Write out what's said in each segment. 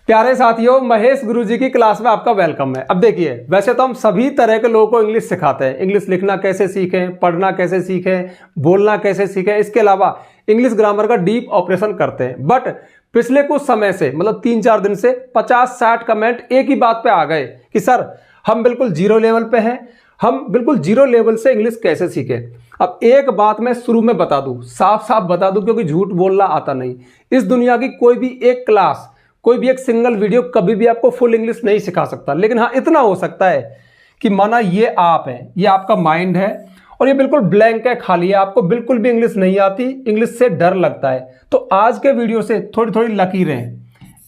प्यारे साथियों, महेश गुरुजी की क्लास में आपका वेलकम है। अब देखिए, वैसे तो हम सभी तरह के लोगों को इंग्लिश सिखाते हैं। इंग्लिश लिखना कैसे सीखें, पढ़ना कैसे सीखें, बोलना कैसे सीखें, इसके अलावा इंग्लिश ग्रामर का डीप ऑपरेशन करते हैं। बट पिछले कुछ समय से, मतलब 3-4 दिन से 50-60 कमेंट एक ही बात पे आ गए कि सर हम बिल्कुल जीरो लेवल पे हैं, हम बिल्कुल जीरो लेवल से इंग्लिश कैसे सीखें। अब एक बात मैं शुरू में बता दूं, साफ साफ बता दूं, क्योंकि झूठ बोलना आता नहीं। इस दुनिया की कोई भी एक क्लास, कोई भी एक सिंगल वीडियो कभी भी आपको फुल इंग्लिश नहीं सिखा सकता। लेकिन हाँ, इतना हो सकता है कि माना ये आप हैं, ये आपका माइंड है और ये बिल्कुल ब्लैंक है, खाली है, आपको बिल्कुल भी इंग्लिश नहीं आती, इंग्लिश से डर लगता है। तो आज के वीडियो से थोड़ी थोड़ी लकीरें,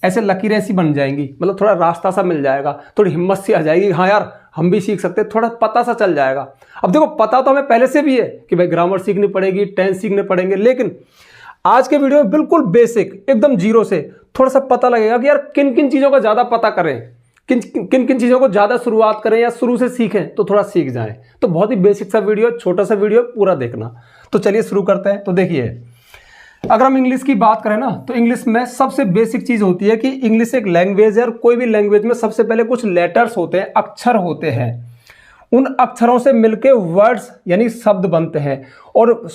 ऐसे लकीरें ऐसी बन जाएंगी, मतलब थोड़ा रास्ता सा मिल जाएगा, थोड़ी हिम्मत सी आ जाएगी, हाँ यार हम भी सीख सकते हैं, थोड़ा पता सा चल जाएगा। अब देखो, पता तो हमें पहले से भी है कि भाई ग्रामर सीखनी पड़ेगी, टेंस सीखने पड़ेंगे, लेकिन आज के वीडियो में बिल्कुल बेसिक, एकदम जीरो से थोड़ा सा पता लगेगा कि यार किन किन चीज़ों का ज़्यादा पता करें, किन किन चीज़ों को ज़्यादा शुरुआत करें या शुरू से सीखें तो थोड़ा सीख जाएं। तो बहुत ही बेसिक सा वीडियो, छोटा सा वीडियो, पूरा देखना। तो चलिए शुरू करते हैं। तो देखिए, अगर हम इंग्लिश की बात करें ना, तो इंग्लिश में सबसे बेसिक चीज़ होती है कि इंग्लिश एक लैंग्वेज है और कोई भी लैंग्वेज में सबसे पहले कुछ लेटर्स होते हैं, अक्षर होते हैं। उन अक्षरों से मिलके वर्ड्स यानी शब्द बनते हैं और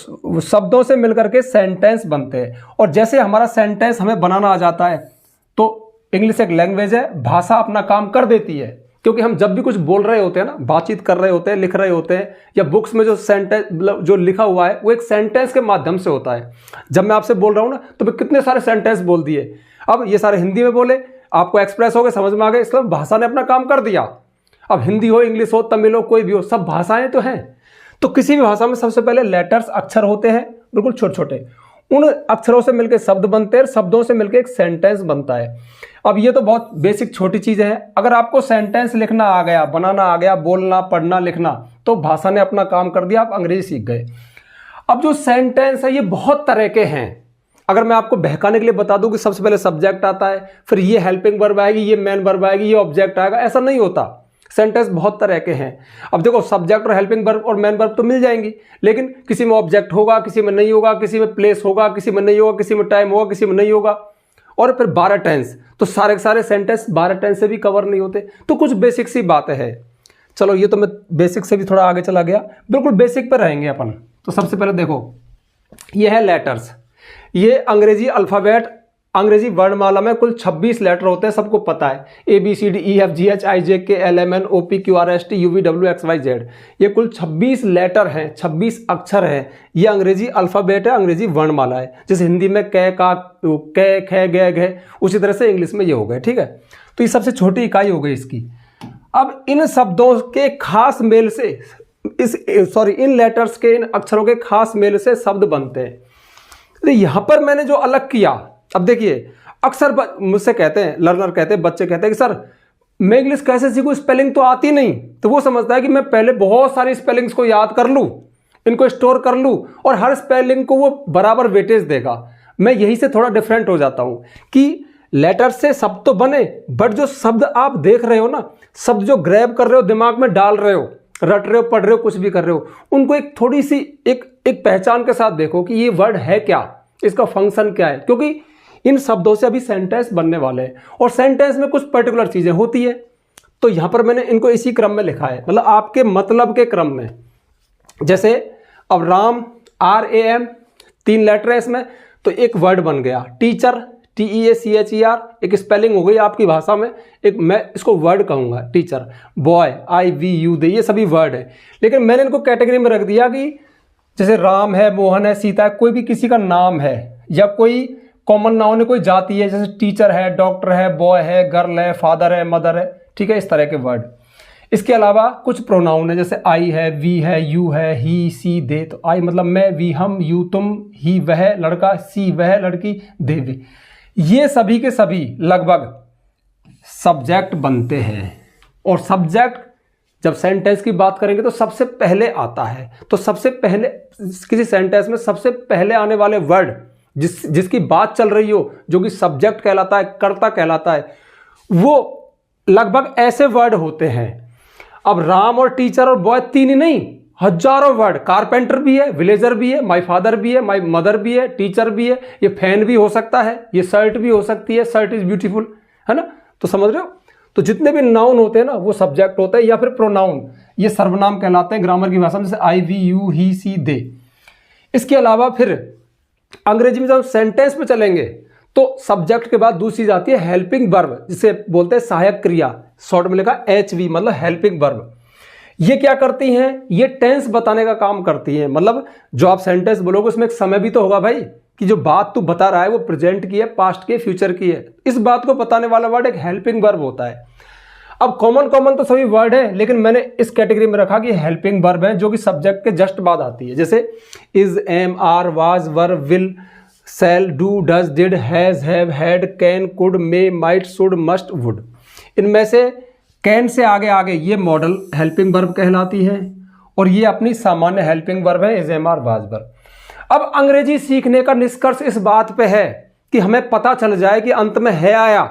शब्दों से मिलकर के सेंटेंस बनते हैं। और जैसे हमारा सेंटेंस हमें बनाना आ जाता है, तो इंग्लिश एक लैंग्वेज है, भाषा अपना काम कर देती है। क्योंकि हम जब भी कुछ बोल रहे होते हैं ना, बातचीत कर रहे होते हैं, लिख रहे होते हैं, या बुक्स में जो सेंटेंस जो लिखा हुआ है वो एक सेंटेंस के माध्यम से होता है। जब मैं आपसे बोल रहा हूँ ना, तो मैं कितने सारे सेंटेंस बोल दिए। अब ये सारे हिंदी में बोले, आपको एक्सप्रेस हो गए, समझ में आ गए, इसलिए भाषा ने अपना काम कर दिया। अब हिंदी हो, इंग्लिश हो, तमिल हो, कोई भी हो, सब भाषाएं तो हैं। तो किसी भी भाषा में सबसे पहले लेटर्स, अक्षर होते हैं, बिल्कुल छोटे छोटे। उन अक्षरों से मिलकर शब्द बनते हैं, शब्दों से मिलकर एक सेंटेंस बनता है। अब ये तो बहुत बेसिक छोटी चीज़ें हैं। अगर आपको सेंटेंस लिखना आ गया, बनाना आ गया, बोलना, पढ़ना, लिखना, तो भाषा ने अपना काम कर दिया, आप अंग्रेजी सीख गए। अब जो सेंटेंस है ये बहुत तरह के हैं। अगर मैं आपको बहकाने के लिए बता दूं कि सबसे पहले सब्जेक्ट आता है, फिर ये हेल्पिंग वर्ब आएगी, ये मेन वर्ब आएगी, ये ऑब्जेक्ट आएगा, ऐसा नहीं होता। सेंटेंस बहुत तरह के हैं। अब देखो, सब्जेक्ट और हेल्पिंग वर्ब और मेन वर्ब तो मिल जाएंगी, लेकिन किसी में ऑब्जेक्ट होगा, किसी में नहीं होगा, किसी में प्लेस होगा, किसी में नहीं होगा, किसी में टाइम होगा, किसी में नहीं होगा। और फिर 12 टेंस, तो सारे के सारे सेंटेंस 12 टेंस से भी कवर नहीं होते। तो कुछ बेसिक सी बातें हैं। चलो, ये तो मैं बेसिक से भी थोड़ा आगे चला गया, बिल्कुल बेसिक पर रहेंगे अपन। तो सबसे पहले देखो, ये है लेटर्स। ये अंग्रेजी अल्फ़ाबेट, अंग्रेजी वर्णमाला में कुल 26 लेटर होते हैं, सबको पता है। ABCDEFGHIJKLMNOPQRST UVWXYZ, ये कुल 26 लेटर हैं, 26 अक्षर हैं। ये अंग्रेजी अल्फ़ाबेट है, अंग्रेजी वर्णमाला है। जैसे हिंदी में क, का, क, ख, ग, घ, उसी तरह से इंग्लिश में ये हो गए, ठीक है। तो ये सबसे छोटी इकाई हो गई इसकी। अब इन शब्दों के खास मेल से, इन लेटर्स के, इन अक्षरों के खास मेल से शब्द बनते हैं। तो यहाँ पर मैंने जो अलग किया, अब देखिए, अक्सर मुझसे कहते हैं, लर्नर कहते हैं, बच्चे कहते हैं कि सर मैं इंग्लिश कैसे सीखूं, स्पेलिंग तो आती नहीं। तो वो समझता है कि मैं पहले बहुत सारी स्पेलिंग्स को याद कर लूं, इनको स्टोर कर लूं और हर स्पेलिंग को वो बराबर वेटेज देगा। मैं यही से थोड़ा डिफरेंट हो जाता हूं कि लेटर से शब्द तो बने, बट जो शब्द आप देख रहे हो ना, शब्द जो ग्रैब कर रहे हो, दिमाग में डाल रहे हो, रट रहे हो, पढ़ रहे हो, कुछ भी कर रहे हो, उनको एक थोड़ी सी एक पहचान के साथ देखो कि ये वर्ड है क्या, इसका फंक्शन क्या है। क्योंकि इन शब्दों से अभी सेंटेंस बनने वाले हैं और सेंटेंस में कुछ पर्टिकुलर चीज़ें होती है। तो यहाँ पर मैंने इनको इसी क्रम में लिखा है, मतलब आपके मतलब के क्रम में। जैसे अब राम, RAM, 3 लेटर है इसमें, तो एक वर्ड बन गया। टीचर, TEACHER, एक स्पेलिंग हो गई आपकी भाषा में, एक मैं इसको वर्ड कहूँगा टीचर। बॉय, IVU, दे, ये सभी वर्ड है। लेकिन मैंने इनको कैटेगरी में रख दिया कि जैसे राम है, मोहन है, सीता है, कोई भी किसी का नाम है या कोई कॉमन नाउन है, कोई जाति है, जैसे टीचर है, डॉक्टर है, बॉय है, गर्ल है, फादर है, मदर है, ठीक है, इस तरह के वर्ड। इसके अलावा कुछ प्रोनाउन है, जैसे आई है, वी है, यू है, ही, सी, दे। तो आई मतलब मैं, वी हम, यू तुम, ही वह लड़का, सी वह लड़की, दे वे। ये सभी के सभी लगभग सब्जेक्ट बनते हैं। और सब्जेक्ट जब सेंटेंस की बात करेंगे तो सबसे पहले आता है। तो सबसे पहले किसी सेंटेंस में सबसे पहले आने वाले वर्ड, जिसकी बात चल रही हो, जो कि सब्जेक्ट कहलाता है, कर्ता कहलाता है, वो लगभग ऐसे वर्ड होते हैं। अब राम और टीचर और बॉय 3 ही नहीं, हजारों वर्ड। कारपेंटर भी है, विलेजर भी है, माय फादर भी है, माय मदर भी है, टीचर भी है, ये फैन भी हो सकता है, ये शर्ट भी हो सकती है, शर्ट इज ब्यूटीफुल, है ना। तो समझ रहे हो, तो जितने भी नाउन होते हैं ना वो सब्जेक्ट होता है, या फिर प्रोनाउन ये सर्वनाम कहलाते हैं ग्रामर की भाषा में, जैसे आई, वी, यू, ही, सी, दे। इसके अलावा फिर अंग्रेजी में जब सेंटेंस में चलेंगे तो सब्जेक्ट के बाद दूसरी चीज आती है हेल्पिंग वर्ब, जिसे बोलते हैं सहायक क्रिया, शॉर्ट में लिखा HV, मतलब हेल्पिंग वर्ब। ये क्या करती हैं, ये टेंस बताने का काम करती हैं। मतलब जो आप सेंटेंस बोलोगे उसमें एक समय भी तो होगा भाई, कि जो बात तू बता रहा है वो प्रेजेंट की है, पास्ट की है, फ्यूचर की है। इस बात को बताने वाला वर्ड एक हेल्पिंग वर्ब होता है। अब कॉमन तो सभी वर्ड है, लेकिन मैंने इस कैटेगरी में रखा कि हेल्पिंग वर्ब है जो कि सब्जेक्ट के जस्ट बाद आती है, जैसे is, am, are, was, were, will, shall, do, does, did, has, have, had, can, could, may, might, should, must, would. इनमें से कैन से आगे आगे ये मॉडल हेल्पिंग वर्ब कहलाती है, और ये अपनी सामान्य हेल्पिंग वर्ब है, इज, एम, आर, वाज, वर। अब अंग्रेजी सीखने का निष्कर्ष इस बात पे है कि हमें पता चल जाए कि अंत में है आया,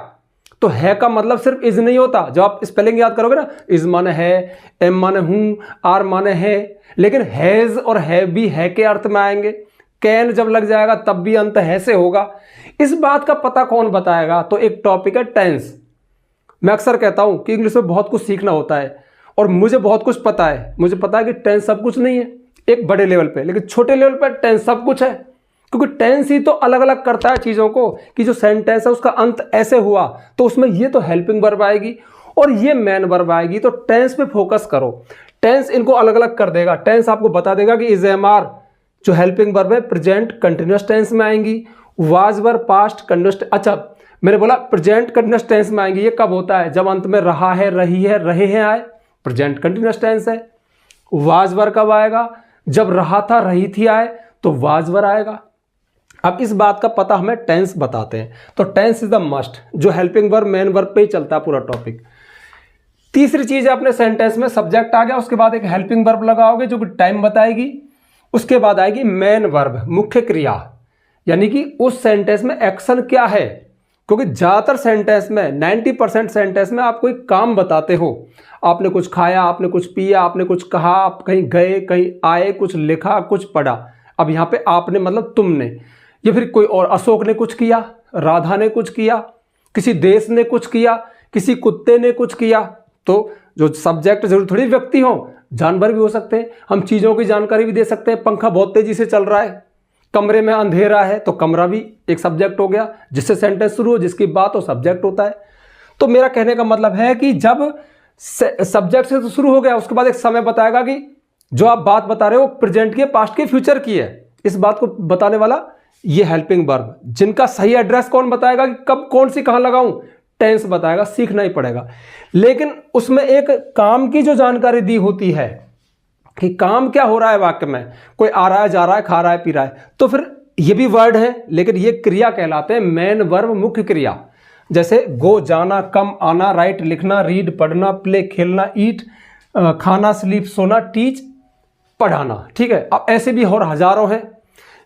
तो है का मतलब सिर्फ इज नहीं होता। जब आप स्पेलिंग याद करोगे ना, इज माने है, एम माने हूं, आर माने है, लेकिन हैज और हैव भी है के अर्थ में आएंगे। कैन जब लग जाएगा तब भी अंत है से होगा। इस बात का पता कौन बताएगा, तो एक टॉपिक है टेंस। मैं अक्सर कहता हूं कि इंग्लिश में बहुत कुछ सीखना होता है, और मुझे बहुत कुछ पता है। मुझे पता है कि टेंस सब कुछ नहीं है एक बड़े लेवल पे, लेकिन छोटे लेवल पर टेंस सब कुछ है, क्योंकि टेंस ही तो अलग अलग करता है चीज़ों को, कि जो सेंटेंस है उसका अंत ऐसे हुआ तो उसमें ये तो हेल्पिंग वर्ब आएगी और ये मेन वर्ब आएगी। तो टेंस पे फोकस करो, टेंस इनको अलग अलग कर देगा। टेंस आपको बता देगा कि इज, एम, आर जो हेल्पिंग वर्ब है प्रेजेंट कंटिन्यूअस टेंस में आएंगी, वाज, वर पास्ट कंटिन्यूअस। अच्छा मैंने बोला प्रेजेंट कंटिन्यूअस टेंस में आएंगी, ये कब होता है, जब अंत में रहा है, रही है, रहे हैं आए, प्रेजेंट कंटिन्यूअस टेंस है। वाज, वर कब आएगा, जब रहा था, रही थी आए, तो वाज, वर आएगा। अब इस बात का पता हमें टेंस बताते हैं, तो टेंस इज द मस्ट, जो हेल्पिंग वर्ब मेन वर्ब पे ही चलता है पूरा टॉपिक। तीसरी चीज है अपने सेंटेंस में सब्जेक्ट आ गया, उसके बाद एक हेल्पिंग वर्ब लगाओगे जो कि टाइम बताएगी, उसके बाद आएगी मेन वर्ब, मुख्य क्रिया, यानी कि उस सेंटेंस में एक्शन क्या है। क्योंकि ज्यादातर सेंटेंस में 90% सेंटेंस में आप कोई काम बताते हो, आपने कुछ खाया, आपने कुछ पिया, आपने कुछ कहा, आप कहीं गए, कहीं आए, कुछ लिखा, कुछ पढ़ा। अब यहाँ पे आपने मतलब तुमने, या फिर कोई और, अशोक ने कुछ किया, राधा ने कुछ किया, किसी देश ने कुछ किया, किसी कुत्ते ने कुछ किया। तो जो सब्जेक्ट जरूर थोड़ी व्यक्ति हो, जानवर भी हो सकते हैं। हम चीज़ों की जानकारी भी दे सकते हैं। पंखा बहुत तेजी से चल रहा है, कमरे में अंधेरा है, तो कमरा भी एक सब्जेक्ट हो गया, जिससे सेंटेंस शुरू हो, जिसकी बात हो, सब्जेक्ट होता है। तो मेरा कहने का मतलब है कि जब सब्जेक्ट से तो शुरू हो गया, उसके बाद एक समय बताएगा कि जो आप बात बता रहे हो प्रेजेंट की है, पास्ट की, फ्यूचर की है। इस बात को बताने वाला ये हेल्पिंग वर्ब, जिनका सही एड्रेस कौन बताएगा कि कब कौन सी कहां लगाऊं, टेंस बताएगा, सीखना ही पड़ेगा। लेकिन उसमें एक काम की जो जानकारी दी होती है कि काम क्या हो रहा है वाक्य में, कोई आ रहा है, जा रहा है, खा रहा है, पी रहा है, तो फिर ये भी वर्ड है, लेकिन ये क्रिया कहलाते हैं मेन वर्ब, मुख्य क्रिया। जैसे गो जाना, कम आना, राइट लिखना, रीड पढ़ना, प्ले खेलना, ईट खाना, स्लीप सोना, टीच पढ़ाना। ठीक है, अब ऐसे भी और हजारों हैं।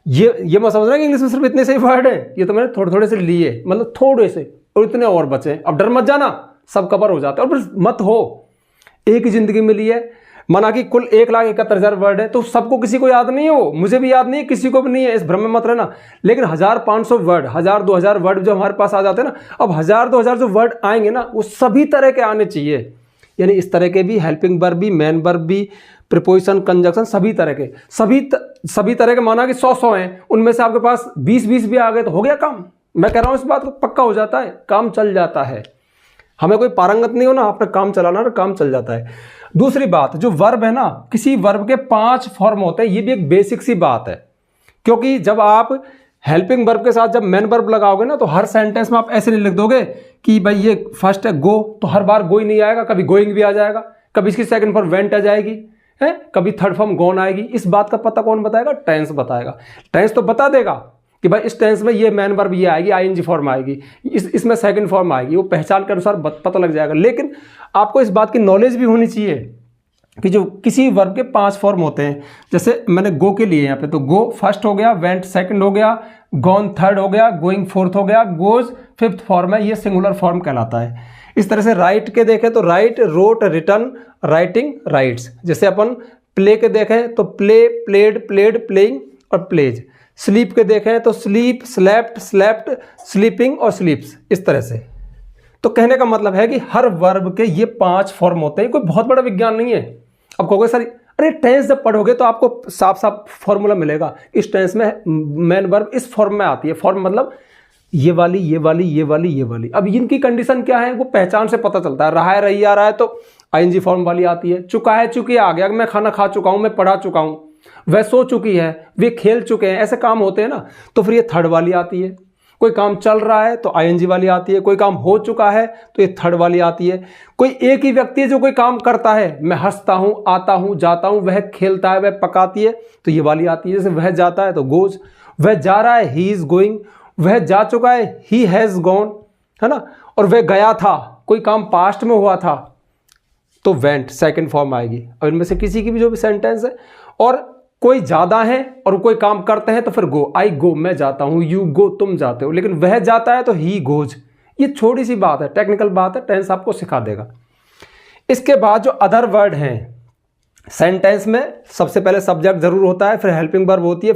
ये मैं समझ रहा हूँ कि इंग्लिश में सिर्फ इतने से ही वर्ड है, ये तो मैंने थोड़े थोड़े से लिए, मतलब थोड़े से, और इतने और बचे। अब डर मत जाना, सब कवर हो जाता है। और फिर मत हो, एक ही जिंदगी मिली है, माना कि कुल 1,71,000 वर्ड है, तो सबको किसी को याद नहीं है, वो मुझे भी याद नहीं है, किसी को भी नहीं है, इस भ्रम में मत रहना। लेकिन 1,500 वर्ड, 1,000-2,000 वर्ड जो हमारे पास आ जाते हैं ना, अब 1,000-2,000 जो वर्ड आएंगे ना, वो सभी तरह के आने चाहिए। यानी इस तरह के भी, हेल्पिंग वर्ब भी, मेन वर्ब भी, प्रीपोजिशन, कंजक्शन, सभी तरह के, सभी तरह के। माना कि 100 हैं, उनमें से आपके पास 20 भी आ गए तो हो गया काम। मैं कह रहा हूं इस बात को, पक्का हो जाता है, काम चल जाता है। हमें कोई पारंगत नहीं हो ना, आपने काम चलाना ना, काम चल जाता है। दूसरी बात, जो वर्ब है ना, किसी वर्ब के 5 फॉर्म होते हैं, ये भी एक बेसिक सी बात है। क्योंकि जब आप हेल्पिंग वर्ब के साथ जब मेन वर्ब लगाओगे ना, तो हर सेंटेंस में आप ऐसे नहीं लिख दोगे कि भाई ये फर्स्ट है गो, तो हर बार गो ही नहीं आएगा, कभी गोइंग भी आ जाएगा, कभी इसकी सेकंड फॉर्म वेंट आ जाएगी है, कभी थर्ड फॉर्म गॉन आएगी। इस बात का पता कौन बताएगा, टेंस बताएगा। टेंस तो बता देगा कि भाई इस टेंस में ये मेन वर्ब ये आएगी, आईएनजी फॉर्म आएगी, इसमें सेकंड फॉर्म आएगी, वो पहचान के अनुसार पता लग जाएगा। लेकिन आपको इस बात की नॉलेज भी होनी चाहिए कि जो किसी वर्ब के 5 फॉर्म होते हैं। जैसे मैंने गो के लिए यहाँ पे, तो गो फर्स्ट हो गया, वेंट सेकंड हो गया, गॉन थर्ड हो गया, गोइंग फोर्थ हो गया, गोज फिफ्थ फॉर्म है, ये सिंगुलर फॉर्म कहलाता है। इस तरह से राइट के देखें तो write, wrote, written, writing, writes. जैसे अपन प्ले के देखें तो प्ले, प्लेड, प्लेड, प्लेइंग और प्लेज। स्लीप के देखें तो स्लीप, स्लेप्ट, स्लेप्ट, स्लीपिंग और स्लीप्स। इस तरह से तो कहने का मतलब है कि हर वर्ब के ये 5 फॉर्म होते हैं, कोई बहुत बड़ा विज्ञान नहीं है। अब कहोगे सर अरे टेंस जब पढ़ोगे तो आपको साफ साफ फॉर्मूला मिलेगा, इस टेंस में मेन वर्ब इस फॉर्म में आती है। फॉर्म मतलब ये वाली ये वाली ये वाली ये वाली। अब इनकी कंडीशन क्या है वो पहचान से पता चलता है। रहा है रही आ रहा है तो आईएनजी फॉर्म वाली आती है। चुका है चुकी आ गया, मैं खाना खा चुका हूं, मैं पढ़ा चुका हूं, वह सो चुकी है, वे खेल चुके हैं, ऐसे काम होते हैं ना, तो फिर ये थर्ड वाली आती है। कोई काम चल रहा है तो आईएनजी वाली आती है, कोई काम हो चुका है तो ये थर्ड वाली आती है। कोई एक ही व्यक्ति है जो कोई काम करता है, मैं हंसता हूं, आता हूं, जाता हूं, वह खेलता है, वह पकाती है, तो ये वाली आती है। जैसे वह जाता है तो गोज, वह जा रहा है ही इज गोइंग, वह जा चुका है ही हैज गॉन, है ना। और वह गया था, कोई काम पास्ट में हुआ था तो वेंट सेकंड फॉर्म आएगी। और इनमें से किसी की भी जो भी सेंटेंस है, और कोई ज्यादा है और कोई काम करते हैं तो फिर गो, आई गो मैं जाता हूं, यू गो तुम जाते हो, लेकिन वह जाता है तो ही गोज। ये छोटी सी बात है, टेक्निकल बात है, टेंस आपको सिखा देगा। इसके बाद जो अदर वर्ड हैं सेंटेंस में, सबसे पहले सब्जेक्ट जरूर होता है, फिर हेल्पिंग वर्ब होती है,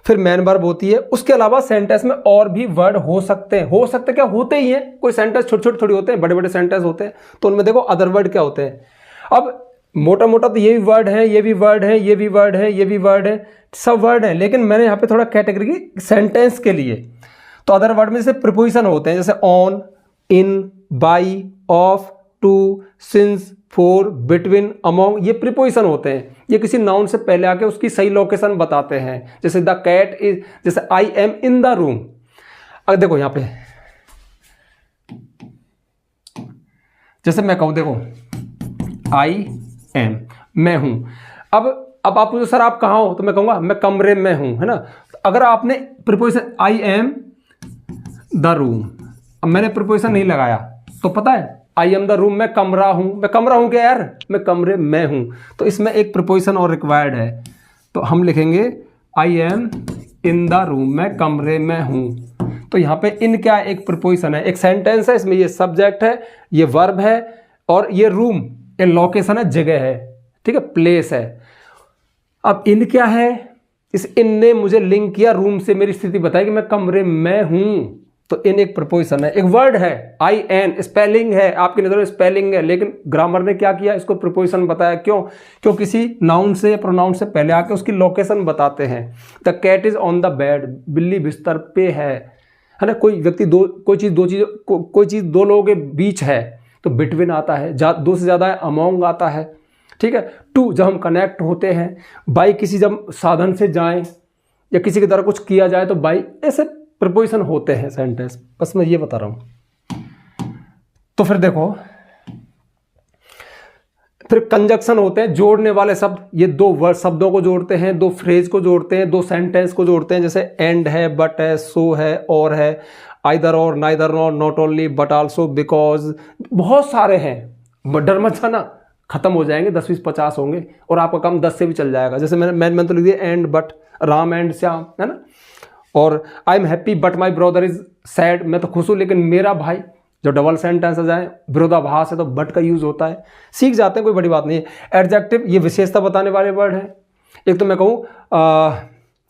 फिर मेन वर्ब होती है। उसके अलावा सेंटेंस में और भी वर्ड हो सकते हैं, क्या होते ही हैं, कोई सेंटेंस छोटे छोटे थोड़ी होते हैं, बड़े बड़े सेंटेंस होते हैं। तो उनमें देखो अदर वर्ड क्या होते हैं। अब मोटा मोटा तो ये भी वर्ड है, ये भी वर्ड है, ये भी वर्ड है, ये भी वर्ड है, सब वर्ड है, लेकिन मैंने यहाँ पे थोड़ा कैटेगरी सेंटेंस के लिए। तो अदर वर्ड में जैसे प्रीपोजिशन होते हैं, जैसे on, in, by, of, to, since, for, between, among, ये प्रीपोजिशन होते हैं। ये किसी नाउन से पहले आके उसकी सही लोकेशन बताते हैं। जैसे द कैट इज, जैसे I am in the room. अब देखो यहां पे, जैसे मैं कहूं, देखो आई एम, मैं हूं। अब आप पूछो सर आप कहां हो, तो मैं कहूंगा मैं कमरे में हूं, है ना। तो अगर आपने preposition I am the room, अब मैंने प्रीपोजिशन नहीं लगाया तो पता है आई एम द रूम, मैं कमरा हूं क्या यार, मैं कमरे में हूं। तो इसमें एक प्रीपोजिशन और रिक्वायर्ड है, तो हम लिखेंगे I am in the room, मैं कमरे में हूं। तो यहां पे इन क्या है, एक प्रीपोजिशन है, एक सेंटेंस है, इसमें ये सब्जेक्ट है, ये वर्ब है, और ये रूम ये लोकेशन है, जगह है, ठीक है, प्लेस है। अब इन क्या है, इस इन ने मुझे लिंक किया रूम से, मेरी स्थिति बताई कि मैं कमरे में हूं। तो इन एक प्रीपोजिशन है, एक वर्ड है आई एन, स्पेलिंग है, आपकी नजर में स्पेलिंग है, लेकिन ग्रामर ने क्या किया, इसको प्रीपोजिशन बताया। क्यों किसी नाउन से प्रोनाउन से पहले आके उसकी लोकेशन बताते हैं। The cat is on the bed, बिल्ली बिस्तर पे है ना। कोई व्यक्ति कोई चीज दो लोगों के बीच है तो बिटवीन आता है, दो से ज्यादा है अमोंग आता है, ठीक है। टू जब हम कनेक्ट होते हैं, बाई किसी जब साधन से जाएं या किसी के द्वारा कुछ किया जाए तो बाई, ऐसे प्रीपोजिशन होते हैं सेंटेंस, बस मैं ये बता रहा हूं। तो फिर देखो, फिर कंजक्शन होते हैं, जोड़ने वाले शब्द। ये दो वर्ड शब्दों को जोड़ते हैं, दो फ्रेज को जोड़ते हैं, दो सेंटेंस को जोड़ते हैं। जैसे एंड है, बट है, सो है, और है, आइदर और, neither nor, not only, but also, because, बहुत सारे हैं। डर मत जाना, खत्म हो जाएंगे, 10 20 50 होंगे, और आपका काम 10 से भी चल जाएगा। जैसे मैंने तो लिख दिया and but, Ram and Shyam, है ना। और I am happy but my brother is sad, मैं तो खुश हूं लेकिन मेरा भाई, जो डबल सेंटेंस आ जाए, विरोधाभास है तो बट का यूज होता है, सीख जाते हैं, कोई बड़ी बात नहीं है। एडजेक्टिव ये विशेषता बताने वाले वर्ड हैं। एक तो मैं कहूँ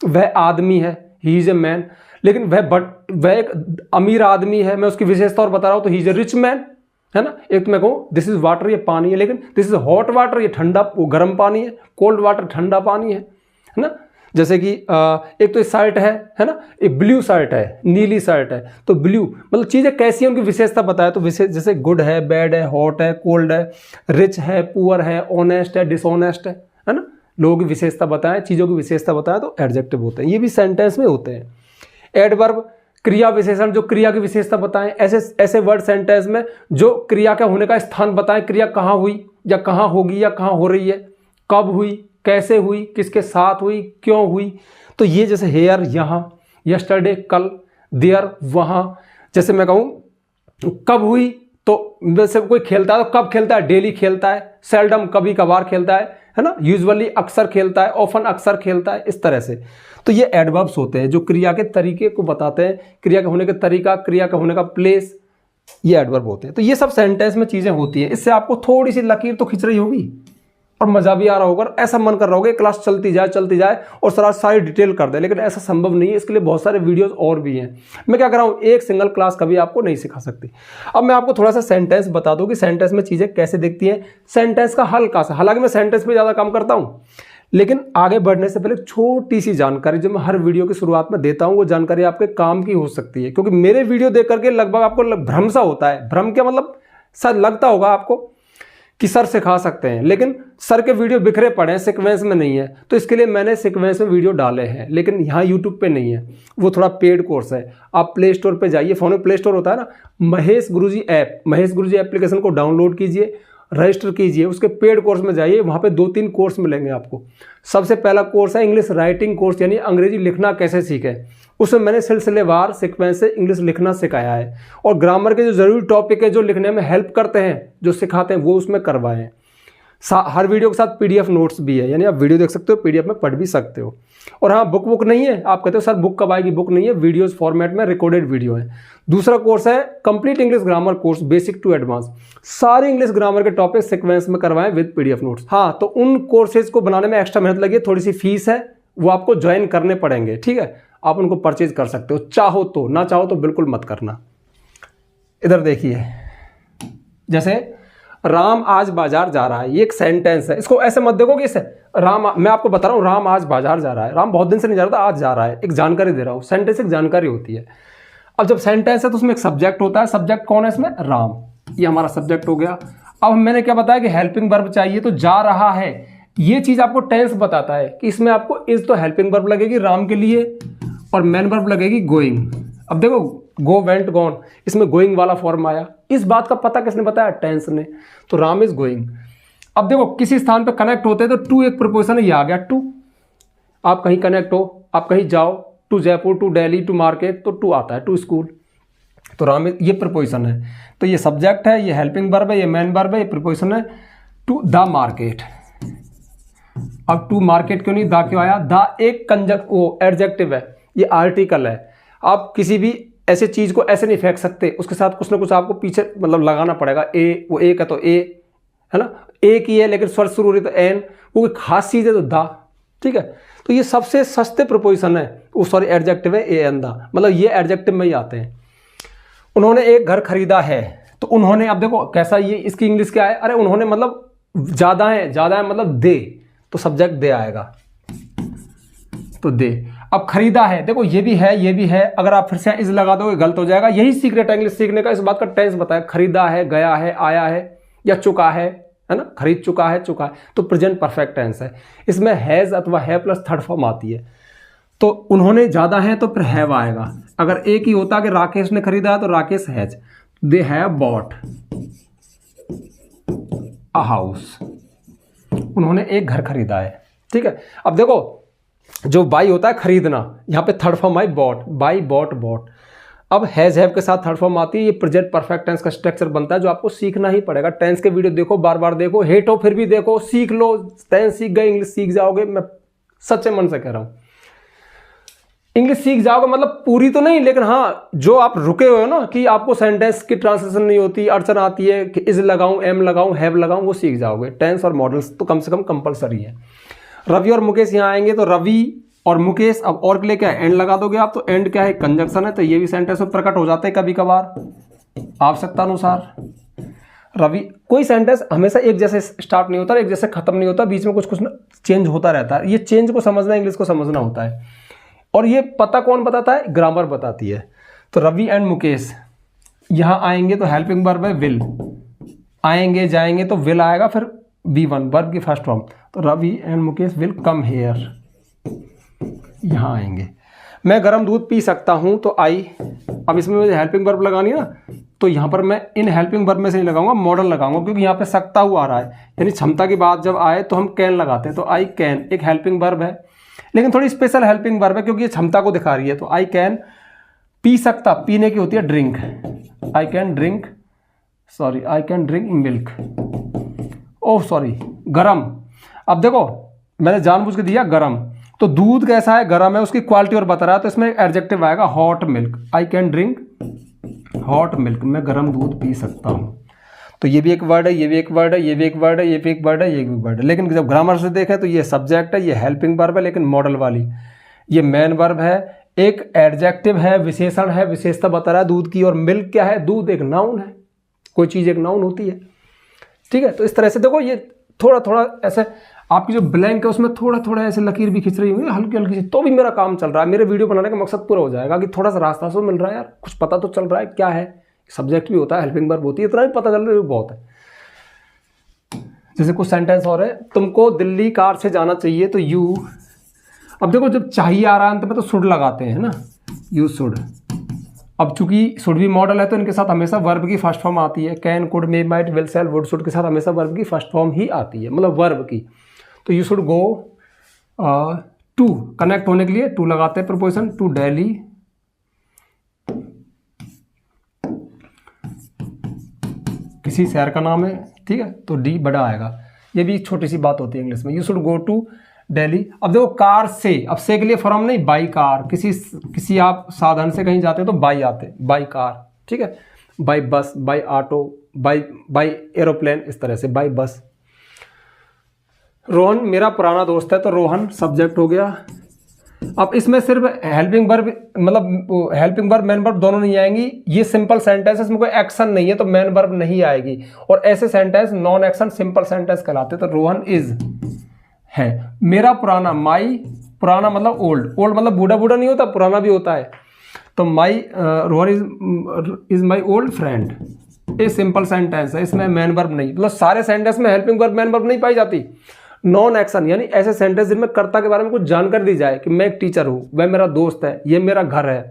वह आदमी है, ही इज ए मैन, लेकिन वह एक अमीर आदमी है, मैं उसकी विशेषता और बता रहा हूँ तो he is a rich man, है ना। एक तो मैं कहूँ दिस इज वाटर, ये पानी है, लेकिन दिस इज हॉट वाटर, ये ठंडा गर्म पानी है, कोल्ड वाटर ठंडा पानी है ना। जैसे कि एक तो शर्ट है ना, एक ब्लू शर्ट है, नीली शर्ट है, तो ब्लू मतलब चीज़ें कैसी हैं उनकी विशेषता बताए। तो विशेष जैसे गुड है, बैड है, हॉट है, कोल्ड है, रिच है, पुअर है, ऑनेस्ट है, डिसऑनेस्ट है ना। लोगों की विशेषता बताएं, चीज़ों की विशेषता बताएं तो एडजेक्टिव होते हैं। ये भी सेंटेंस में होते हैं। एडवर्ब क्रिया विशेषण, जो क्रिया की विशेषता बताएं। ऐसे वर्ड सेंटेंस में जो क्रिया के होने का स्थान बताएं, क्रिया कहाँ हुई या कहाँ होगी या कहाँ हो रही है, कब हुई, कैसे हुई, किसके साथ हुई, क्यों हुई। तो ये जैसे हेयर यहाँ, यस्टरडे कल, देयर वहाँ। जैसे मैं कहूँ कब हुई, तो वैसे कोई खेलता है तो कब खेलता है, डेली खेलता है, सेल्डम कभी कभार खेलता है ना, यूजुअली अक्सर खेलता है, ऑफन अक्सर खेलता है, इस तरह से। तो ये एडवर्ब्स होते हैं जो क्रिया के तरीके को बताते हैं, क्रिया के होने का तरीका, क्रिया का होने का प्लेस, ये एडवर्ब होते हैं। तो ये सब सेंटेंस में चीज़ें होती हैं। इससे आपको थोड़ी सी लकीर तो खिंच रही होगी, और मज़ा भी आ रहा होगा, ऐसा मन कर रहा होगा क्लास चलती जाए और सर आज सारी डिटेल कर दे, लेकिन ऐसा संभव नहीं है। इसके लिए बहुत सारे वीडियोस और भी हैं। मैं क्या कर रहा हूँ, एक सिंगल क्लास कभी आपको नहीं सिखा सकती। अब मैं आपको थोड़ा सा सेंटेंस बता दूँ कि सेंटेंस में चीज़ें कैसे दिखती हैं, सेंटेंस का हल्का सा, हालांकि मैं सेंटेंस पर ज़्यादा काम करता हूँ, लेकिन आगे बढ़ने से पहले छोटी सी जानकारी जो मैं हर वीडियो की शुरुआत में देता हूँ, वो जानकारी आपके काम की हो सकती है। क्योंकि मेरे वीडियो देख करके लगभग आपको भ्रम सा होता है। भ्रम क्या मतलब, सर लगता होगा आपको कि सर सिखा सकते हैं, लेकिन सर के वीडियो बिखरे पड़े हैं, सीक्वेंस में नहीं है। तो इसके लिए मैंने सीक्वेंस में वीडियो डाले हैं, लेकिन यहाँ यूट्यूब पे नहीं है, वो थोड़ा पेड कोर्स है। आप प्ले स्टोर पे जाइए, फ़ोन में प्ले स्टोर होता है ना, महेश गुरुजी ऐप, महेश गुरुजी एप्लीकेशन को डाउनलोड कीजिए, रजिस्टर कीजिए, उसके पेड कोर्स में जाइए, वहाँ पे 2-3 कोर्स मिलेंगे आपको। सबसे पहला कोर्स है इंग्लिश राइटिंग कोर्स, यानी अंग्रेजी लिखना कैसे सीखें। उसमें मैंने सिलसिलेवार सीक्वेंस से इंग्लिश लिखना सिखाया है, और ग्रामर के जो ज़रूरी टॉपिक है जो लिखने में हेल्प करते हैं, जो सिखाते हैं, वो उसमें करवाए हैं। हर वीडियो के साथ PDF नोट्स भी है, यानी आप वीडियो देख सकते हो, PDF में पढ़ भी सकते हो। और हाँ, बुक नहीं है, आप कहते हो सर बुक कब आएगी, बुक नहीं है, वीडियोस फॉर्मेट में रिकॉर्डेड वीडियो है। दूसरा कोर्स है complete English grammar course, basic to advance, सारे इंग्लिश ग्रामर के टॉपिक सीक्वेंस में करवाएं विद PDF नोट्स। हाँ, तो उन कोर्सेज को बनाने में एक्स्ट्रा मेहनत लगी है, थोड़ी सी फीस है, वो आपको ज्वाइन करने पड़ेंगे, ठीक है। आप उनको परचेज कर सकते हो, चाहो तो, ना चाहो तो बिल्कुल मत करना। इधर देखिए, जैसे राम आज बाजार जा रहा है, ये एक सेंटेंस है, इसको ऐसे मत देखो कि इसे राम, मैं आपको बता रहा हूँ राम आज बाजार जा रहा है, राम बहुत दिन से नहीं जा रहा था, आज जा रहा है, एक जानकारी दे रहा हूँ। सेंटेंस एक जानकारी होती है। अब जब सेंटेंस है तो उसमें एक सब्जेक्ट होता है, सब्जेक्ट कौन है इसमें, राम, ये हमारा सब्जेक्ट हो गया। अब मैंने क्या बताया कि हेल्पिंग वर्ब चाहिए, तो जा रहा है, ये चीज आपको टेंस बताता है कि इसमें आपको इज तो हेल्पिंग वर्ब लगेगी राम के लिए, और मेन वर्ब लगेगी गोइंग। अब देखो गो, वेंट, गॉन, इसमें गोइंग वाला फॉर्म आया, इस बात का पता किसने बताया, टेंस ने, तो राम इज गोइंग। अब देखो किसी स्थान पे कनेक्ट होते हैं तो टू एक प्रीपोजिशन है, ये आ गया टू। आप कहीं कनेक्ट हो, आप कहीं जाओ, to Jaipur, to Delhi, to market, तो टू आता है, टू स्कूल, तो राम ये प्रीपोजिशन है। तो ये सब्जेक्ट है, ये हेल्पिंग वर्ब है, ये मेन वर्ब है, ये प्रीपोजिशन है, टू द मार्केट। अब टू मार्केट क्यों नहीं, द क्यों आया, द एक एडजेक्टिव है, ये आर्टिकल है। आप किसी भी ऐसे चीज को ऐसे नहीं फेंक सकते, उसके साथ कुछ ना कुछ आपको पीछे मतलब लगाना पड़ेगा। ए, वो एक है तो ए है ना, एक ही है लेकिन स्वर शुरू हो रही तो एन, वो कोई खास चीज है तो द, ठीक है। तो ये सबसे सस्ते प्रीपोजिशन है, वो सॉरी एडजेक्टिव है, ए एन द, मतलब ये एडजेक्टिव में ही आते हैं। उन्होंने एक घर खरीदा है, तो उन्होंने, अब देखो कैसा, ये इसकी इंग्लिश क्या है, अरे उन्होंने मतलब ज्यादा है मतलब दे, तो सब्जेक्ट दे आएगा, तो दे। अब खरीदा है, देखो ये भी है, ये भी है, अगर आप फिर से इज लगा दोगे गलत हो जाएगा। यही सीक्रेट है इंग्लिश सीखने का, इस बात का टेंस बताया, खरीदा है, गया है, आया है, या चुका है ना, खरीद चुका है, तो प्रेजेंट परफेक्ट टेंस है। इसमें हैज अथवा है प्लस थर्ड फॉर्म आती है। तो उन्होंने ज्यादा है तो फिर हैव आएगा। अगर एक ही होता कि राकेश ने खरीदा तो Rakesh has, they have bought a house, उन्होंने एक घर खरीदा है, ठीक है। अब देखो जो बाई होता है खरीदना, यहां पे third form I bought, buy bought bought. अब हैज हैव के साथ थर्ड फॉर्म आती है, ये प्रेजेंट परफेक्ट टेंस का स्ट्रक्चर बनता है, जो आपको सीखना ही पड़ेगा। टेंस के वीडियो देखो, बार बार देखो, हेट हो फिर भी देखो, सीख लो, टेंस सीख गए इंग्लिश सीख जाओगे, मैं सच्चे मन से कह रहा हूं। इंग्लिश सीख जाओगे मतलब पूरी तो नहीं, लेकिन हाँ जो आप रुके हुए हो ना, कि आपको सेंटेंस की ट्रांसलेशन नहीं होती, अड़चन आती है कि इज लगाऊं, एम लगाऊं, हैव लगाऊं, वो सीख जाओगे। टेंस और मॉडल्स तो कम से कम कंपलसरी है। रवि और मुकेश यहाँ आएंगे तो रवि और मुकेश, अब और के लिए क्या है, एंड लगा दोगे आप, तो एंड क्या है, कंजंक्शन है, तो ये भी सेंटेंस में प्रकट हो जाते हैं कभी कभार आवश्यकता अनुसार। रवि, कोई सेंटेंस हमेशा एक जैसे स्टार्ट नहीं होता, एक जैसे खत्म नहीं होता, बीच में कुछ कुछ चेंज होता रहता है। ये चेंज को समझना, इंग्लिश को समझना होता है, और ये पता कौन बताता है, ग्रामर बताती है। तो रवि एंड मुकेश यहाँ आएंगे तो हेल्पिंग वर्ब है विल, आएंगे जाएंगे तो विल आएगा, फिर V1 वर्ब की फर्स्ट फॉर्म, तो Ravi and Mukesh will come here, यहाँ आएंगे। मैं गर्म दूध पी सकता हूँ तो आई, अब इसमें मुझे हेल्पिंग वर्ब लगानी है ना, तो यहाँ पर मैं इन हेल्पिंग वर्ब में से नहीं लगाऊंगा, मॉडल लगाऊंगा, क्योंकि यहाँ पे सकता हुआ आ रहा है, यानी क्षमता की बात जब आए तो हम कैन लगाते हैं, तो आई कैन एक हेल्पिंग वर्ब है, लेकिन थोड़ी स्पेशल हेल्पिंग वर्ब है क्योंकि ये क्षमता को दिखा रही है। तो आई कैन, पी सकता, पीने की होती है drink, I can drink, sorry I can drink milk, oh sorry गरम। अब देखो मैंने जानबूझ के दिया गरम, तो दूध कैसा है, गरम है, उसकी क्वालिटी और बता रहा है, तो इसमें एडजेक्टिव आएगा hot milk, I can drink hot milk, मैं गरम दूध पी सकता हूँ। तो ये भी एक वर्ड है, ये भी एक वर्ड है, ये भी एक वर्ड है, ये भी एक वर्ड है, ये भी एक वर्ड है। लेकिन जब ग्रामर से देखें तो ये सब्जेक्ट है, ये हेल्पिंग वर्ब है लेकिन मॉडल वाली, ये मेन वर्ब है, एक एडजेक्टिव है, विशेषण है, विशेषता बता रहा है दूध की, और मिल्क क्या है, दूध एक नाउन है, कोई चीज़ एक नाउन होती है, ठीक है। तो इस तरह से देखो ये थोड़ा थोड़ा ऐसे आपकी जो ब्लैंक है उसमें थोड़ा थोड़ा ऐसे लकीर भी खिंच रही होंगी हल्की हल्की सी, तो भी मेरा काम चल रहा है, मेरे वीडियो बनाने का मकसद पूरा हो जाएगा कि थोड़ा सा रास्ता से मिल रहा है यार, कुछ पता तो चल रहा है क्या है, सब्जेक्ट भी होता है, हेल्पिंग वर्ब होती है, इतना भी पता चल रहा है बहुत है। जैसे कुछ सेंटेंस और है, तुमको दिल्ली कार से जाना चाहिए तो यू, अब देखो जब चाहिए आ रहा है अंत में तो शुड लगाते हैं ना, यू शुड। अब चूंकि शुड भी मॉडल है तो इनके साथ हमेशा वर्ब की फर्स्ट फॉर्म आती है, can, could, may, might, will, shall, would, should के साथ हमेशा वर्ब की फर्स्ट फॉर्म ही आती है, मतलब वर्ब की। तो you should go to, connect होने के लिए टू लगाते हैं प्रीपोजिशन, टू दिल्ली, किसी शहर का नाम है, ठीक है, तो डी बड़ा आएगा। ये भी छोटी सी बात होती है इंग्लिश में, you should go to Delhi. अब देखो कार से, अब से के लिए फॉर्म नहीं, बाई कार, किसी आप साधन से कहीं जाते हो तो बाई आते, बाई कार, ठीक है, by bus, by auto, by aeroplane, इस तरह से बाई बस। रोहन मेरा पुराना दोस्त है तो रोहन सब्जेक्ट हो गया। अब इसमें सिर्फ हेल्पिंग वर्ब, मतलब हेल्पिंग वर्ब मेन वर्ब दोनों नहीं आएंगी, ये सिंपल सेंटेंस, इसमें कोई एक्शन नहीं है तो मेन वर्ब नहीं आएगी, और ऐसे sentence non action simple sentence कहलाते। तो रोहन इज है, मेरा पुराना, माई, पुराना मतलब ओल्ड, ओल्ड मतलब बूढ़ा बूढ़ा नहीं होता, पुराना भी होता है, तो my, Rohan is my old friend, ये सिंपल सेंटेंस है, इसमें मेन वर्ब नहीं, मतलब सारे सेंटेंस में हेल्पिंग वर्ब मेन वर्ब नहीं पाई जाती। नॉन एक्शन यानी ऐसे सेंटेंस जिनमें कर्ता के बारे में कुछ जानकारी दी जाए कि मैं एक टीचर हूं, वह मेरा दोस्त है, ये मेरा घर है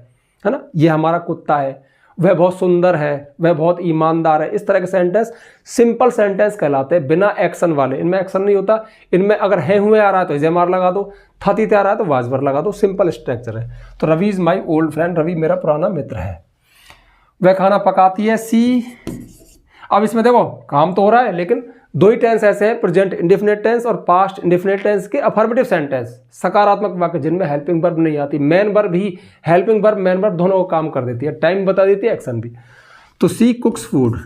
ना, ये हमारा कुत्ता है, वह बहुत सुंदर है, वह बहुत ईमानदार है, इस तरह के सेंटेंस सिंपल सेंटेंस कहलाते हैं, बिना एक्शन वाले। इनमें एक्शन नहीं होता, इनमें अगर है हुए आ रहा है तो इजेमार लगा दो, थतीते आ रहा है तो वाजवर लगा दो, सिंपल स्ट्रक्चर है। तो Ravi is my old friend, Ravi मेरा पुराना मित्र है। वह खाना पकाती है, सी। अब इसमें देखो काम तो हो रहा है लेकिन दो ही टेंस ऐसे हैं, प्रेजेंट इंडेफिनिट टेंस और पास्ट इंडेफिनिट टेंस के अफर्मेटिव सेंटेंस, सकारात्मक वाक्य जिनमें हेल्पिंग वर्ब नहीं आती। मेन वर्ब ही, हेल्पिंग वर्ब मेन वर्ब दोनों को काम कर देती है, टाइम बता देती है, एक्शन भी। तो सी कुक्स फूड,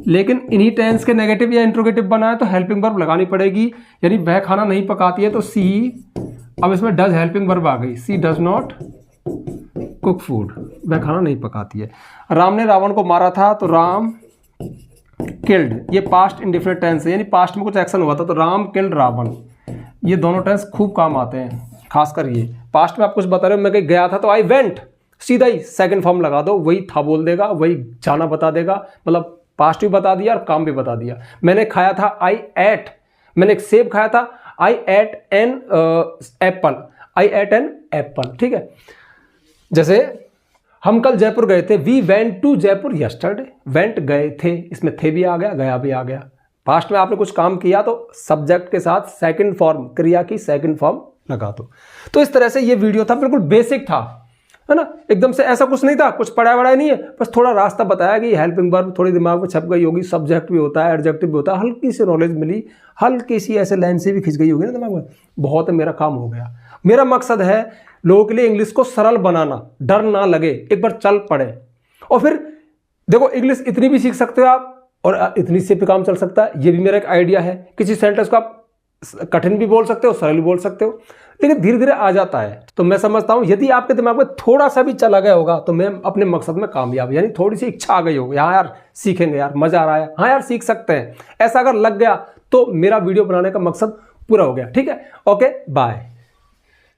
लेकिन इन्हीं टेंस के नेगेटिव या इंट्रोगेटिव बनाए तो हेल्पिंग वर्ब लगानी पड़ेगी, यानी वह खाना नहीं पकाती है तो सी। अब इसमें डज हेल्पिंग वर्ब आ गई, सी डज नॉट कुक फूड, वह खाना नहीं पकाती है। राम ने रावण को मारा था तो राम किल्ड, ये पास्ट इंडेफिनिट टेंस है, यानी पास्ट में कुछ एक्शन हुआ था तो राम किल्ड रावण। ये दोनों टेंस खूब काम आते हैं, खासकर ये पास्ट में आप कुछ बता रहे हो, मैं कहीं गया था तो आई वेंट, सीधा ही सेकंड फॉर्म लगा दो, वही था बोल देगा, वही जाना बता देगा, मतलब पास्ट भी बता दिया और काम भी बता दिया। मैंने खाया था, आई एट, मैंने एक सेब खाया था, I ate an apple, I ate an apple, ठीक है। जैसे हम कल जयपुर गए थे, we went to Jaipur yesterday, went गए थे, इसमें थे भी आ गया, गया भी आ गया। पास्ट में आपने कुछ काम किया तो सब्जेक्ट के साथ सेकंड फॉर्म, क्रिया की सेकंड फॉर्म लगा दो। तो इस तरह से ये वीडियो था, बिल्कुल बेसिक था, है ना, एकदम से ऐसा कुछ नहीं था, कुछ पढ़ाया वढ़ाया नहीं है, बस थोड़ा रास्ता बताया कि हेल्पिंग वर्ब थोड़ी दिमाग में छप गई होगी, सब्जेक्ट भी होता है, एडजेक्टिव भी होता है, हल्की सी नॉलेज मिली, हल्की सी ऐसे लाइन से भी खिंच गई होगी ना दिमाग में, बहुत मेरा काम हो गया। मेरा मकसद है लोगों के लिए इंग्लिश को सरल बनाना, डर ना लगे, एक बार चल पड़े। और फिर देखो इंग्लिश इतनी भी सीख सकते हो आप और इतनी से भी काम चल सकता है, ये भी मेरा एक आइडिया है। किसी सेंटेंस को आप कठिन भी बोल सकते हो, सरल भी बोल सकते हो, लेकिन धीरे धीरे आ जाता है। तो मैं समझता हूं यदि आपके दिमाग में थोड़ा सा भी चला गया होगा तो मैं अपने मकसद में कामयाब, यानी थोड़ी सी इच्छा आ गई होगी, हाँ यार सीखेंगे यार, मजा आ रहा है, हाँ यार सीख सकते हैं, ऐसा अगर लग गया तो मेरा वीडियो बनाने का मकसद पूरा हो गया। ठीक है, ओके बाय।